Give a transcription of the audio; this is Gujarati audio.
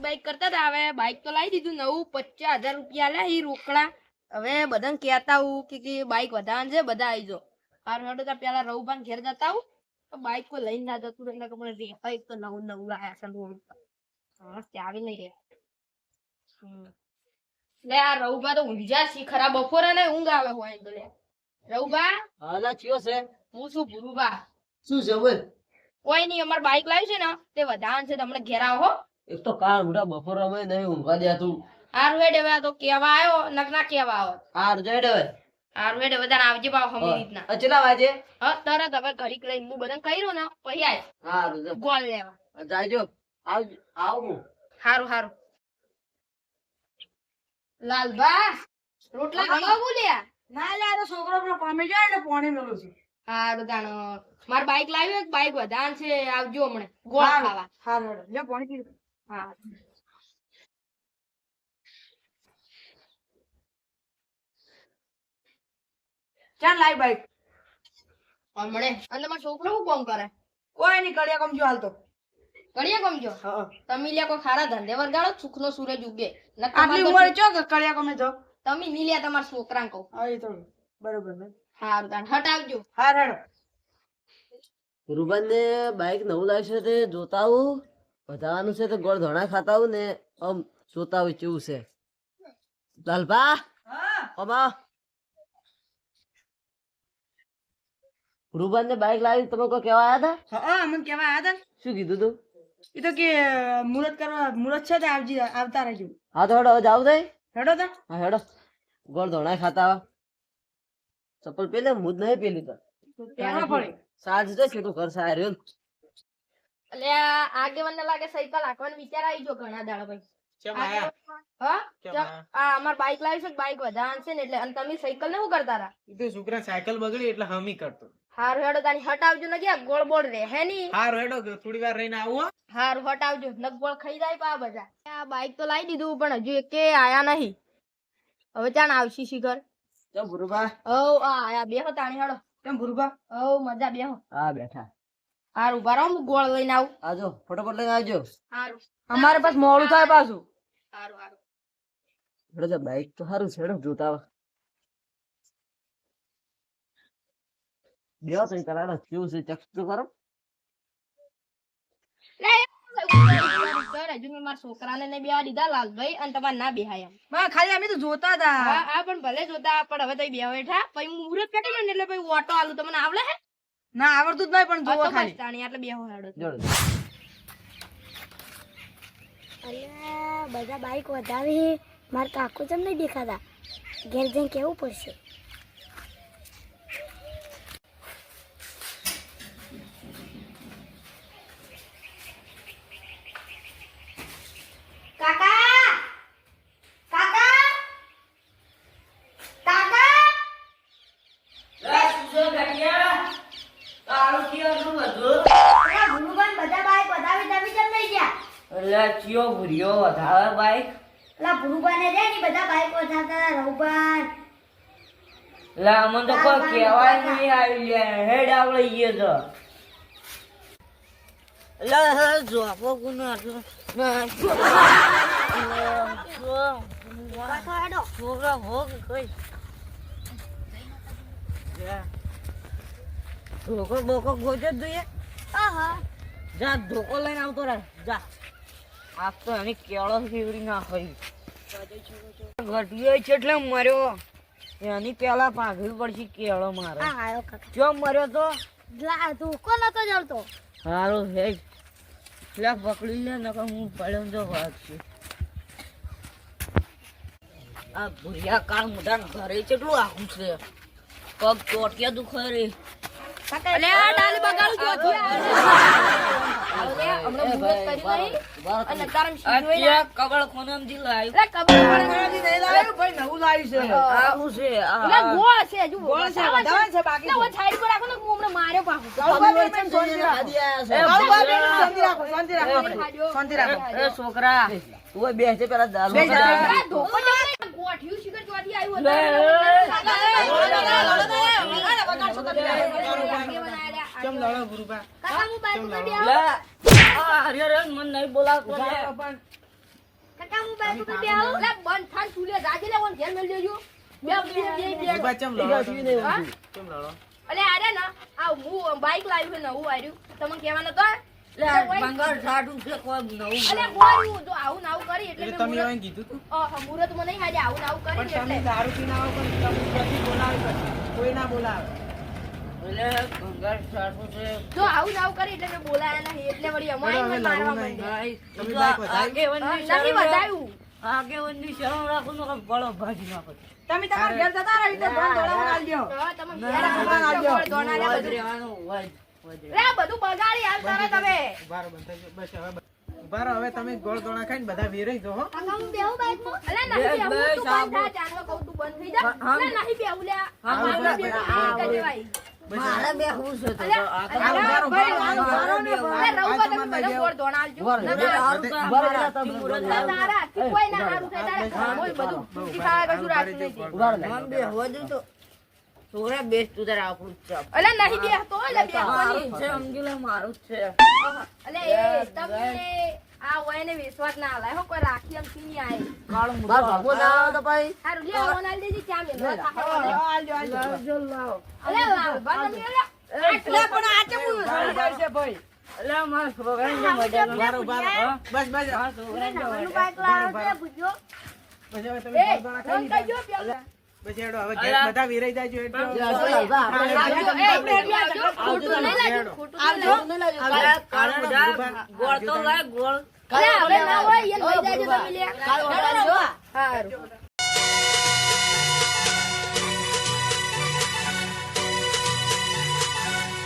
બાઈક કરતા હતા. હવે બાઈક તો લાવી દીધું નવું. 50,000 રૂપિયા લે ઈ રોકડા. હવે બધાને કહેતા હું કે બાઈક વધારે છે, બધા આવી જાઓ. હારું હેડો તો પેલા રઘુભાઈ ઘેર જતા આવું. બાઈક કોઈ લઈને ના જતું એટલે કે મને રેખા એક તો નવું લાયા છે રોડ પર. હા ચાવી નહીં રે. લે આ રઘુભા તો ઊંઝા શી ખરા બપોરે ને ઊંઘ આવે હોય તો લે. રઘુભા હાલા ચિયો છે? હું શું ભૂરુભા? શું છે બોલ? કોઈ નહીં, અમાર બાઈક લાવી છે ને તે વધારે છે, તમને ઘેર આવો. એક તો કાર ઉડા બપોર અમે નહીં ઊંઘવા દે તું. હારું હેડ હવે આ તો કેવા આવ્યો નક ના કેવા આવો. હાર જઈડ હવે. હારું હેડ હવે તારે આવજે પાવ હમી રીતના. ચલા વાજે? હા તરત હવે ઘડીક લઈને હું બધાને કહ્યું ને પછી આય હારું જો. ગોળ લેવા. જાજો. આવ હું. હારું હારું. લાલબા રોટલા ઘણો બોલ્યા. ના લે આ તો છોકરો પેલો પામી જાય ને પાણી મેલું છે. હારું તાણ માર બાઈક લાવ્યો એક બાઈક વધારે છે, આવજો હમણે ગોળ ખાવા. હા લે લે પાણી પી. હા ચાલ લાઈ બાઈક. હમણે અને તમારો છોકરો શું કામ કરે? કોઈ નહીં કડિયા કમ જો હાલતો. કડિયા કામ જો. હા તમે લ્યા કોઈ ખારા ધંધે વરગાડો સુખનો સૂરજ ઉગે. આટલી ઉંમર ચો કે કડિયા કમે જો. તમે ની લ્યા તમારા છોકરાને કહું. હા એ તો બરોબર ને. હારું તાણ હટ આવજો. હા રેડો. રૂબન ને બાઈક નવું લાવ્યું છે તે જોતા આવું. વધારવાનું છે તો ગોળ ધોણા ખાતા આવું ને આમ જોતા આવું કેવું છે. લાલભા હા અમા રૂબન ને બાઈક લાવી તમે કોઈ કહેવા આવ્યા હતા? હા મને કેવા આયા હતા. શું કીધું તું? એ તો કે મુરત કરવા મુરત છે તે આવજી આવતા રહેજો. હા તો હેડો હવે જાવ દે. હેડો તા. હા હેડો ગોળ ધોણા ખાતા આવા. ચપ્પલ પેલે હું જ નહીં પેલી તો પહેરવા પડે. સાજ તો કેટલું ઘર સાર રહ્યું. એટલે આગેવાન ને લાગે સાયકલ હાંકવાનો વિચાર આવી ગયો ઘણા દાડા ભાઈ. હા આ અમાર બાઈક લાવી છે, બાઈક વધારે છે ને એટલે. અને તમે સાયકલ ને શું કરતા હતા? તો છોકરા સાયકલ બગડી એટલે હમી કરતો. હારું હેડો તાની હટ આવજો ને ક્યાં ગોળ બોળ રે હે ની. હારું હેડો થોડી વાર રહીને આવું હો. હારું હટ આવજો નક ગોળ ખાઈ જાય પા બધા. આ બાઈક તો લાવી દીધું પણ હજુ એકે આયા નહીં. હવે ચાણ આવશી શિખર. ચમ ભુરુભા? હવ આ આયા બેહો તાણી હેડો. કેમ ભુરબા? હવ મજા બેહો. હા બેઠા. હારું ઉભા રહો હું ગોળ લઈને આવું. આજો ફટાફટ લઈને આવજો. હારું અમારે પાસ મોડું થાય પાછું. હારું હારું. હેડો તો બાઈક તો સારું છે હેડો જોતા આવા. બેહો તો કરાડો કેવું છે ચેક તો કરો. હજુ મેં મારા છોકરાને નહીં બેહવા દીધા લાલભાઈ અને તમારે ના બેહાય એમ. હા ખાલી અમે તો જોતા હતા. હા પણ ભલે જોતા પણ હવે તો બે બેઠા પછી મુહૂર્ત કાઢી લો ને એટલે પછી ઓટો આલું તમને આવડે હે? ના આવડતું જ નહીં પણ આ જોવા તો ખાલી. બસ તાણી એટલે બેહો હેડો. જોડો અલ્યા બધા બાઈક વધાવી મારે કાકો જેમ નહીં દેખાતા. ઘેર જઈને કેવું પડશે. કાકા કાકા કાકા ગુરુબાન બધા બાઈક વધાવી તમે કેમ નહીં ગયા? એટલે ચિયો ભૂરિયો વધારે બાઈક. પેલા ગુરુબાને રે ને બધા બાઈક વધારતા હતા રઘુબાન. એટલે અમને તો કોઈ કહેવાય નહીં આવી લે હેડ આવડે ઈએ તો. એટલે જોપો ગુનો છોકરા ભોગ કઈ ધોકો બોકો ગોજો જ જોઈએ. જા ધોકો લઈને આવતો રહે જા. આ તો એની કેળો ફેવરી ના ખરી ઘટ્યો છે એટલે મર્યો. એની પેલા પાઘવી પડશે કેળો મારે. હા આયો કાકા. જો મર્યો તો ધોકો નતો જડતો. સારું હે લે પકડી લે નકર હું પડ્યો તો વાત છે. આ ભૂરિયા કાળ મોઢા ઘરે કેટલું આખું છે. પગ ચોટિયા દુખે રે. અલે આ ડાલી બગાડું જોથી આવે હમણાં મુહૂર્ત કરી નહીં અને તારમ સીધો આ કબળ કોનમથી લાવ્યું. એટલે કબર નહીં લાવ્યું ભાઈ નવું લાવ્યું છે. આ શું છે એટલે ગોળ છે હજુ ગોળ છે વધારે છે બાકી. એટલે સાઈડ પર રાખો ને હું હમણાં માર્યો પાછું. શાંતિ રાખો. શાંતિ રાખો. એ છોકરા તું બે છે પેલા દારૂ બે જા. આ ધોકો જો ને ગોઠિયું શિખર ચોથી આવ્યું લે. કેમ લડો ગુરુબા? કાકા હું બાઈક ઉપર લે આ હરિયર મન નહીં બોલાવ પણ કાકા હું બાઈક ઉપર બે આવું લે બંધ થાન તું લે જાજે લે ઓન ઘેર મેલ દેજો બે ઉભા ચમ લડો તમે? ચમ લડો? અલે આરે ના આ હું બાઈક લાવ્યું છે નવું આવ્યું તમને કહેવાનો તો લે બંગાળ સાડું છે કોઈ નવું અલે બોલ્યું જો આવું નાવું કરી એટલે એટલે મેં તમે એવું કીધું તું મુહૂર્ત માં નહીં હાજે આવું નાવું પણ કરી તમે એટલે દારૂ પીને આવો પણ તમે પછી બોલાવે પછી. કોઈ ના બોલાવે. એટલે બંગાળ સાડું છે જો આવું નાવું કરી એટલે મેં બોલાયા નહીં એટલે વળી અમારે હવે મને મારવા લડવું નહીં. માંડ્યા. તમે બાઈક વધાવી? નથી વધાયું આગેવનની શરમ રાખો તો કાંઈ ગળો ભાજી નાખો તમે તમારા ઘેર જતા રહો તો ધોન દોડાવવા આલજો. હવે તમે ઘેર આવો છો, ગોળ દોણાલ્યા બધું. રહેવાનું હોય જ. રે આ બધું બગાડી હાલતા તમે ઉભા રહો, બંધ થઈ જાઓ. બસ હવે ઉભા રહો. હવે તમે ગોળ દોણા ખાઈને બધા વેરાઈ જાઓ હો. કાકા હું બેહું બાઈકમાં અલે નહીં બે બેહવું, તું સાબુ. બંધ થા, જાનવા કહું તું બંધ થઈ જા. હા, અલે નહીં બેહવું લ્યા. હા, મારે હા, બેહવું, હા, આ કહેવાય. બસ મારે બેહવું છે તો અલે, આ તો અલે, ઉભા રહો, ભાઈ, ઉભા રહો, મારો ઉભા રહો. અલે, રહું આ તમે તમારે બધા લઈ ગોળ દોણાલજો. ના, ના, હારું તો અમારા હાથથી મુરત ના, લાવું. તારા હાથથી કોઈ ના હારું થાય, તારે કોઈ બધું ઊંચી થાય, કશું રાખતું નથી. મને બેહવા દે તો છોરા બેસ તું તારે આપણું જ છે. અલે નહીં બેહતો, અલે મારું બેહવાની. જ છે સમજી લે મારું જ છે અલે એ તમને આ હોય ને વિશ્વાસ ના આલાય હો કોઈ રાખી એમ થી આય કાળું મોઢું હારું લે ઓન આલ દેજી ચા મેલો આલજો, આલજો. લાવજો, લાવ. અલે લાવ બન મેલે એટલે પણ આ ચમુ જાય છે ભાઈ. અલે મારા છોકરાને મજા ઉભા રહો, ઉભા રહો. બસ બસ મારા છોકરાને નાનું બાઈક લાવો છે ભૂજો પછી હવે તમે એ ગોળ દોણા ખાઈ રંગ લીધા. કજો પેલા પછી હેડો હવે ઘેર બધા વેરાઈ જાજો એટલે ખોટું નહીં લાગ્યું ખોટું નહીં લાગ્યું કાળા બધા ગોળ તો લાય ગોળ અલે હવે ના હોય એને લઈ જાજો તમે લે હારું